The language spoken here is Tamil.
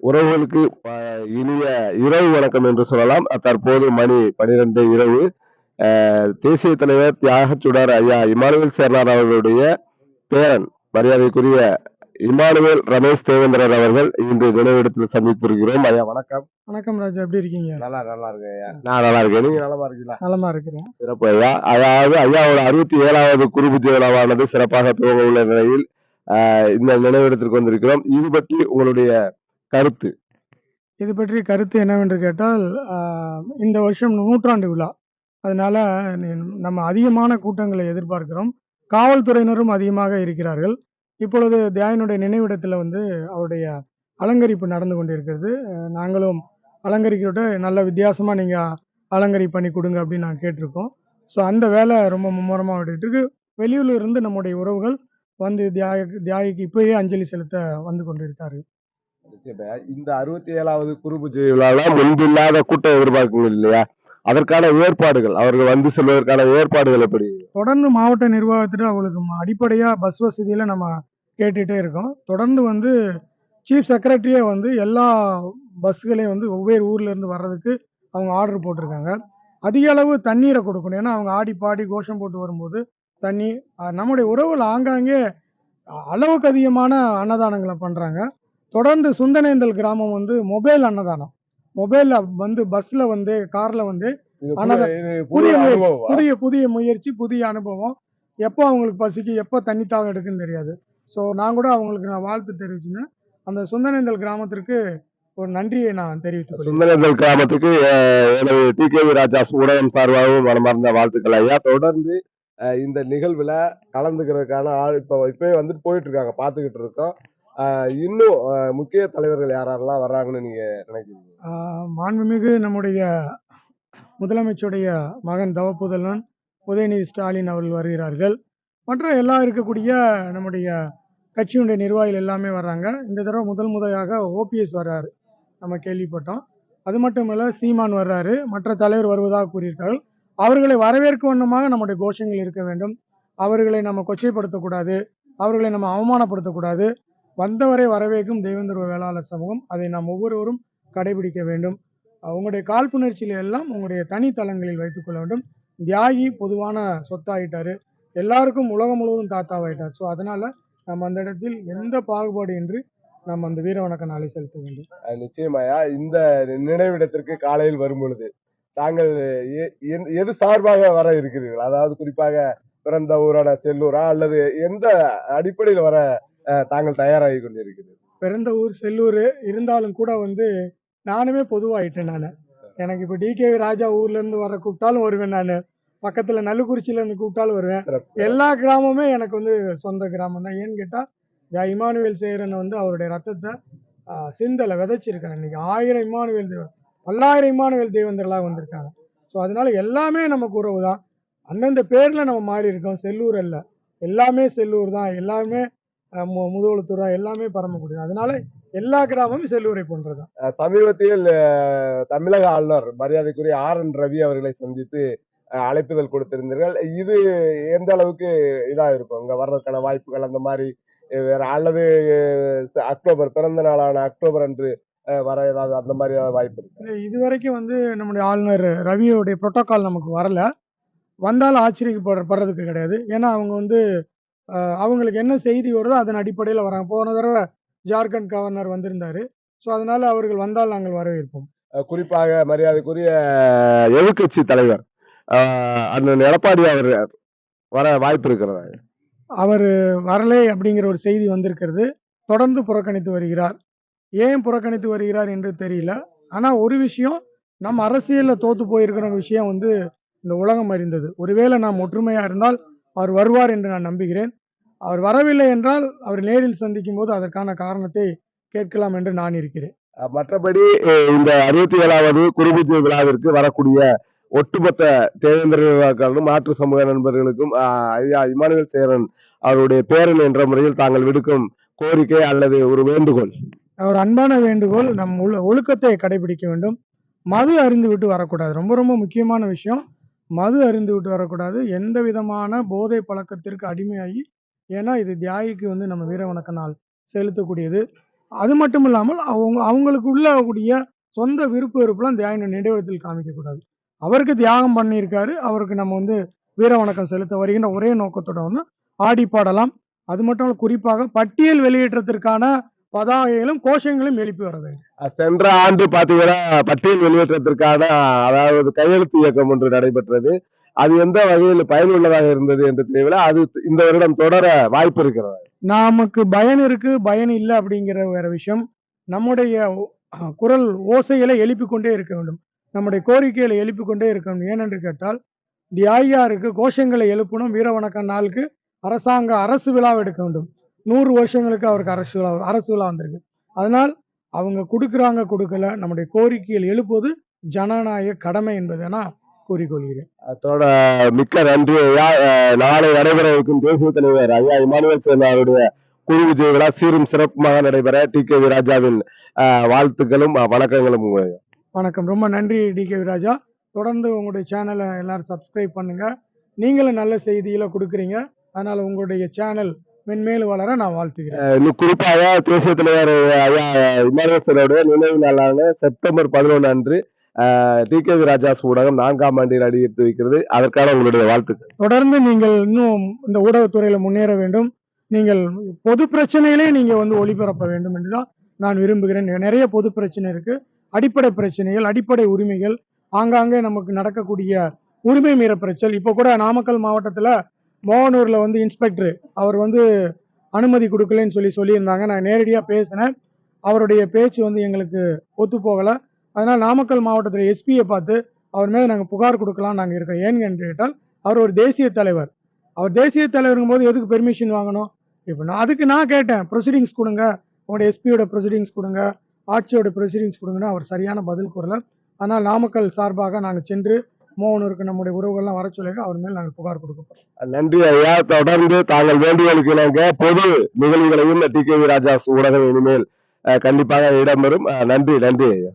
உறவுகளுக்கு இனிய இரவு வணக்கம் என்று சொல்லலாம். தற்போது மணி 12 இரவு. தேசிய தலைவர் தியாகச்சுடர் ஐயா இமானுவேல் சேர்னார் அவர்களுடைய பேரன் மரியாதைக்குரிய இமானுவேல் ரமேஷ் தேவேந்திரர் அவர்கள் இன்று நினைவிடத்தில் சந்தித்திருக்கிறோம். ஐயா வணக்கம். வணக்கம் ராஜா, எப்படி இருக்கீங்க? நல்லா இருக்கேன் ஐயா. நான் நல்லா இருக்கேன். நீங்க நலமா இருக்கீங்களா? நலமா இருக்கிறேன். சிறப்பு ஐயா. அதாவது ஐயாவோட 67வது குருபூஜை விழாவானது சிறப்பாக துவங்க உள்ள நிலையில் இந்த நினைவிடத்திற்கு வந்திருக்கிறோம். இது பற்றி உங்களுடைய கருத்து? இது பற்றி கருத்து என்னவென்று கேட்டால், இந்த வருஷம் 100ஆண்டு விழா. அதனால நம்ம அதிகமான கூட்டங்களை எதிர்பார்க்கிறோம். காவல்துறையினரும் அதிகமாக இருக்கிறார்கள். இப்பொழுது தியாயனுடைய நினைவிடத்தில் வந்து அவருடைய அலங்கரிப்பு நடந்து கொண்டிருக்கிறது. நாங்களும் அலங்கரிக்கிட்ட நல்ல வித்தியாசமாக நீங்கள் அலங்கரிப்பு பண்ணி கொடுங்க அப்படின்னு நான் கேட்டிருக்கோம். ஸோ அந்த வேலை ரொம்ப மும்முரமாக ஓடிட்டு இருக்கு. வெளியூரில் இருந்து நம்முடைய உறவுகள் வந்து தியாகிக்கு இப்போயே அஞ்சலி செலுத்த வந்து கொண்டிருக்கார்கள். இந்த 67வது குருபூஜை விழாலாம் முன்பில்லாத கூட்டம் எதிர்பார்க்குங்க இல்லையா? அதற்கான ஏற்பாடுகள், அவர்கள் வந்து செல்வதற்கான ஏற்பாடுகள் எப்படி? தொடர்ந்து மாவட்ட நிர்வாகத்திட்ட அவங்களுக்கு அடிப்படையா பஸ் வசதியில நம்ம கேட்டுட்டே இருக்கோம். தொடர்ந்து வந்து சீஃப் செக்ரட்டரியே வந்து எல்லா பஸ்களையும் வந்து ஒவ்வொரு ஊர்ல இருந்து வர்றதுக்கு அவங்க ஆர்டர் போட்டிருக்காங்க. அதிக அளவு தண்ணீரை கொடுக்கணும். ஏன்னா அவங்க ஆடி பாடி கோஷம் போட்டு வரும்போது தண்ணி நம்முடைய உறவுகள் ஆங்காங்கே அளவுக்கு அதிகமான அன்னதானங்களை பண்றாங்க. தொடர்ந்து சுந்தனேந்தல் கிராமம் வந்து மொபைல் அன்னதானம், மொபைல்ல வந்து பஸ்ல வந்து கார்ல வந்து புதிய முயற்சி, புதிய அனுபவம். எப்போ அவங்களுக்கு பசிக்கு, எப்போ தண்ணி தாகம் எடுக்குன்னு தெரியாது. ஸோ நான் கூட அவங்களுக்கு நான் வாழ்த்து தெரிவிச்சுன்னு அந்த சுந்தனேந்தல் கிராமத்திற்கு ஒரு நன்றியை நான் தெரிவித்துக் சுந்தனேந்தல் கிராமத்துக்கு எனது டி.கே.வி. ராஜா ஊடகம் சார்பாகவும் மனமார்ந்த வாழ்த்துக்கள் ஐயா. தொடர்ந்து இந்த நிகழ்வுல கலந்துக்கிறதுக்கான ஆள் இப்பவே வந்துட்டு போயிட்டு இருக்காங்க, பார்த்துக்கிட்டு இருக்கோம். இன்னும் முக்கிய தலைவர்கள் யாரெல்லாம் வர்றாங்கன்னு நீங்க நினைக்கிறீங்க? மாண்புமிகு நம்முடைய முதலமைச்சருடைய மகன் தவப்புதல்வன் உதயநிதி ஸ்டாலின் அவர்கள் வருகிறார்கள். மற்ற எல்லாம் இருக்கக்கூடிய நம்முடைய கட்சியினுடைய நிர்வாகிகள் எல்லாமே வர்றாங்க. இந்த தடவை முதலாக ஓபிஎஸ் வர்றாரு, நம்ம கேள்விப்பட்டோம். அது மட்டும் இல்லை, சீமான் வர்றாரு, மற்ற தலைவர் வருவதாக கூறியிருக்கார்கள். அவர்களை வரவேற்கும் வண்ணமாக நம்முடைய கோஷங்கள் இருக்க வேண்டும். அவர்களை நம்ம கொச்சைப்படுத்தக்கூடாது, அவர்களை நம்ம அவமானப்படுத்தக்கூடாது. வந்தவரை வரவேற்கும் தேவேந்திர வேளாளர் சமூகம், அதை நாம் ஒவ்வொருவரும் கடைபிடிக்க வேண்டும். உங்களுடைய காழ்ப்புணர்ச்சியில எல்லாம் உங்களுடைய தனித்தளங்களில் வைத்துக்கொள்ள வேண்டும். தியாகி பொதுவான சொத்தாயிட்டாரு, எல்லாருக்கும் உலகம் முழுவதும் தாத்தாவாயிட்டார். ஸோ அதனால நம்ம அந்த இடத்தில் எந்த பாகுபாடு என்று நம்ம அந்த வீர வணக்க நாளை செலுத்த வேண்டும். நிச்சயமாயா. இந்த நினைவிடத்திற்கு காலையில் வரும் பொழுது தாங்கள் எது சார்பாக வர இருக்கிறீர்கள்? அதாவது குறிப்பாக பிறந்த ஊரான செல்லூரா அல்லது எந்த அடிப்படையில் வர தாங்கள் தயாராகி கொண்டிருக்கிறீர்கள்? பிறந்த ஊர் செல்லூர் இருந்தாலும் கூட வந்து நானுமே பொதுவாயிட்டேன். எனக்கு இப்போ டி.கே.வி. ராஜா ஊர்ல இருந்து வர கூப்பிட்டாலும் வருவேன். நான் பக்கத்துல நல்லுக்குறிச்சியில இருந்து கூப்பிட்டாலும் வருவேன். எல்லா கிராமமே எனக்கு வந்து சொந்த கிராமம் தான். ஏன்னு கேட்டா இமானுவேல் சேரன் வந்து அவருடைய ரத்தத்தை சிந்தலை விதைச்சிருக்காங்க. இன்னைக்கு 1000 இமானுவேல் தேவன், 1000 இமானுவேல் தேவேந்திரலாக வந்திருக்காங்க. ஸோ அதனால எல்லாமே நமக்கு உறவு தான். அந்தந்த பேர்ல நம்ம மாறி இருக்கோம். செல்லூர் அல்ல, எல்லாமே செல்லூர் தான், எல்லாமே முதுகுளத்தூர் தான், எல்லாமே பரமக்குடி. அதனால எல்லா கிராமமும் செல்லூரை போன்றதுதான். சமீபத்தில் தமிழக ஆளுநர் மரியாதைக்குரிய ஆர்.என். ரவி அவர்களை சந்தித்து அழைப்புதல் கொடுத்திருந்தீர்கள். இது எந்த அளவுக்கு இதா இருக்கும்? இங்க வர்றதுக்கான வாய்ப்புகள் அந்த மாதிரி வேற, அல்லது அக்டோபர் பிறந்த நாளான அக்டோபர் அன்று வர ஏதாவது அந்த மாதிரி ஏதாவது வாய்ப்பு இருக்கு? இது வரைக்கும் வந்து நம்முடைய ஆளுநர் ரவியோடைய புரோட்டோகால் நமக்கு வரல. வந்தாலும் ஆச்சரியப்படுறதுக்கு கிடையாது. ஏன்னா அவங்க வந்து அவங்களுக்கு என்ன செய்தி வருதோ அதன் அடிப்படையில் வராங்க. போன தடவை ஜார்க்கண்ட் கவர்னர் வந்திருந்தாரு. ஸோ அதனால அவர்கள் வந்தால் நாங்கள் வரவேற்போம். குறிப்பாக மரியாதைக்குரிய எதிர்கட்சி தலைவர் அண்ணன் எடப்பாடி அவர் வர வாய்ப்பு இருக்கிறதா? அவர் வரலை அப்படிங்கிற ஒரு செய்தி வந்திருக்கிறது. தொடர்ந்து புறக்கணித்து வருகிறார். ஏன் புறக்கணித்து வருகிறார் என்று தெரியல. ஆனால் ஒரு விஷயம், நம்ம அரசியலில் தோத்து போயிருக்கிற விஷயம் வந்து இந்த உலகம் அறிந்தது. ஒருவேளை நாம் ஒற்றுமையாக இருந்தால் அவர் வருவார் என்று நான் நம்புகிறேன். அவர் வரவில்லை என்றால் அவர் நேரில் சந்திக்கும் போது அதற்கான காரணத்தை கேட்கலாம் என்று நான் இருக்கிறேன். மற்றபடி இந்த 67வது குருபூஜை விழாவிற்கு வரக்கூடிய ஒட்டுமொத்த தேவேந்திரர்களும் மாற்று சமூக நண்பர்களுக்கும் ஐயா இமானுவேல் சேரன் அவருடைய பேரன் என்ற முறையில் தாங்கள் விடுக்கும் கோரிக்கை அல்லது ஒரு வேண்டுகோள்? ஒரு அன்பான வேண்டுகோள், நம் ஒழுக்கத்தை கடைபிடிக்க வேண்டும். மது அருந்து விட்டு வரக்கூடாது. ரொம்ப ரொம்ப முக்கியமான விஷயம். மது அருந்து விட்டு வரக்கூடாது. எந்த விதமான போதை பழக்கத்திற்கு அடிமையாகி, ஏன்னா இது தியாகிக்கு வந்து நம்ம வீர வணக்க நாள் செலுத்தக்கூடியது. அது மட்டும் இல்லாமல் அவங்களுக்கு உள்ளக்கூடிய சொந்த விருப்ப வெறுப்புலாம் தியாக நினைவகத்தில் காமிக்கக்கூடாது. அவருக்கு தியாகம் பண்ணியிருக்காரு. அவருக்கு நம்ம வந்து வீர வணக்கம் செலுத்த வருகின்ற ஒரே நோக்கத்தோட வந்து ஆடி பாடலாம். அது மட்டும் இல்ல, குறிப்பாக பட்டியல் வெளியேற்றத்திற்கான பதாகைகளும், கோஷங்களும் எழுப்பி வர வேண்டும். சென்ற ஆண்டு பாத்தீங்கன்னா பட்டியல் வெளியேற்றத்திற்கான அதாவது கையெழுத்து இயக்கம் ஒன்று நடைபெற்றது. அது எந்த வகையில் பயனுள்ளதாக இருந்தது என்று தெரியவில்லை. அது இந்த வருடம் தொடர வாய்ப்பு இருக்கிறதா? நமக்கு பயன் இருக்கு, பயன் இல்ல அப்படிங்கிற வேற விஷயம். நம்முடைய குரல் ஓசைகளை எழுப்பிக் கொண்டே இருக்க வேண்டும். நம்முடைய கோரிக்கைகளை எழுப்பிக் கொண்டே இருக்க வேண்டும். ஏனென்று கேட்டால், தியாகியாருக்கு கோஷங்களை எழுப்பணும். வீர வணக்க நாளுக்கு அரசு விழா எடுக்க வேண்டும். 100 வருஷங்களுக்கு அவருக்கு அரசு விழா வந்திருக்கு. அதனால் அவங்க குடுக்கல. நம்முடைய கோரிக்கைகள் எழுப்புவது ஜனநாயக கடமை என்பதை நான் கூறிக்கொள்கிறேன். அதோட மிக்க நன்றி ஐயா. நாளை நடைபெற இருக்கும் தேசிய தலைவர் ஐயா இமானுவேல் சேனா அவருடைய குழு விஜய் விழா சீரும் சிறப்புமாக நடைபெற டி.கே.வி. ராஜாவின் வாழ்த்துக்களும் வணக்கங்களும். வணக்கம். ரொம்ப நன்றி டி.கே.வி. ராஜா. தொடர்ந்து உங்களுடைய சேனலை எல்லாரும் சப்ஸ்கிரைப் பண்ணுங்க. நீங்களும் நல்ல செய்திகளை கொடுக்குறீங்க. அதனால உங்களுடைய சேனல் மென்மேலும் வளர நான் வாழ்த்துகிறேன். இன்னும் குறிப்பாக தேசிய தலைவர் ஐயா இமானுவேல் சேனாவுடைய நினைவு நாளான செப்டம்பர் 11 அன்று டி.கே.வி. ராஜாஸ் ஊடகம் 4ஆம் ஆண்டில் அடியெடுத்து வைக்கிறது. அதற்கான உங்களுடைய வாழ்த்துக்கள். தொடர்ந்து நீங்கள் இன்னும் இந்த ஊடகத்துறையில முன்னேற வேண்டும். நீங்கள் பொது பிரச்சனைகளே நீங்க வந்து ஒளிபரப்ப வேண்டும் என்றுதான் நான் விரும்புகிறேன். நிறைய பொது பிரச்சனை இருக்கு. அடிப்படை பிரச்சனைகள், அடிப்படை உரிமைகள், ஆங்காங்கே நமக்கு நடக்கக்கூடிய உரிமை மீற பிரச்சனை. இப்போ கூட நாமக்கல் மாவட்டத்துல மோகனூர்ல வந்து இன்ஸ்பெக்டர் அவர் வந்து அனுமதி கொடுக்கலன்னு சொல்லியிருந்தாங்க. நான் நேரடியா பேசினேன். அவருடைய பேச்சு வந்து எங்களுக்கு ஒத்து போகல. அதனால நாமக்கல் மாவட்டத்தில் எஸ்பியை பார்த்து அவர் மேல நாங்கள் புகார் கொடுக்கலாம் நாங்கள் இருக்கோம். ஏன்னு என்று கேட்டால் அவர் ஒரு தேசிய தலைவர். அவர் தேசிய தலைவருங்கும் போது எதுக்கு பெர்மிஷன் வாங்கணும்? இப்போ அதுக்கு நான் கேட்டேன், ப்ரொசீடிங்ஸ் கொடுங்க, உங்களுடைய எஸ்பியோட ப்ரொசீடிங்ஸ் கொடுங்க, ஆட்சியோட ப்ரொசீடிங்ஸ் கொடுங்கன்னா அவர் சரியான பதில் கூறல. அதனால் நாமக்கல் சார்பாக நாங்கள் சென்று மோகனூருக்கு நம்முடைய உறவுகள்லாம் வர சொல்லி அவர் மேல் நாங்கள் புகார் கொடுக்கப்போம். நன்றி ஐயா. தொடர்ந்து தாங்கள் வேண்டுகோளுக்கு இணங்க பொது நிகழ்வுகளையும் டி.கே.வி. ராஜாஸ் ஊடகம் இனிமேல் கண்டிப்பாக இடம்பெறும். நன்றி ஐயா.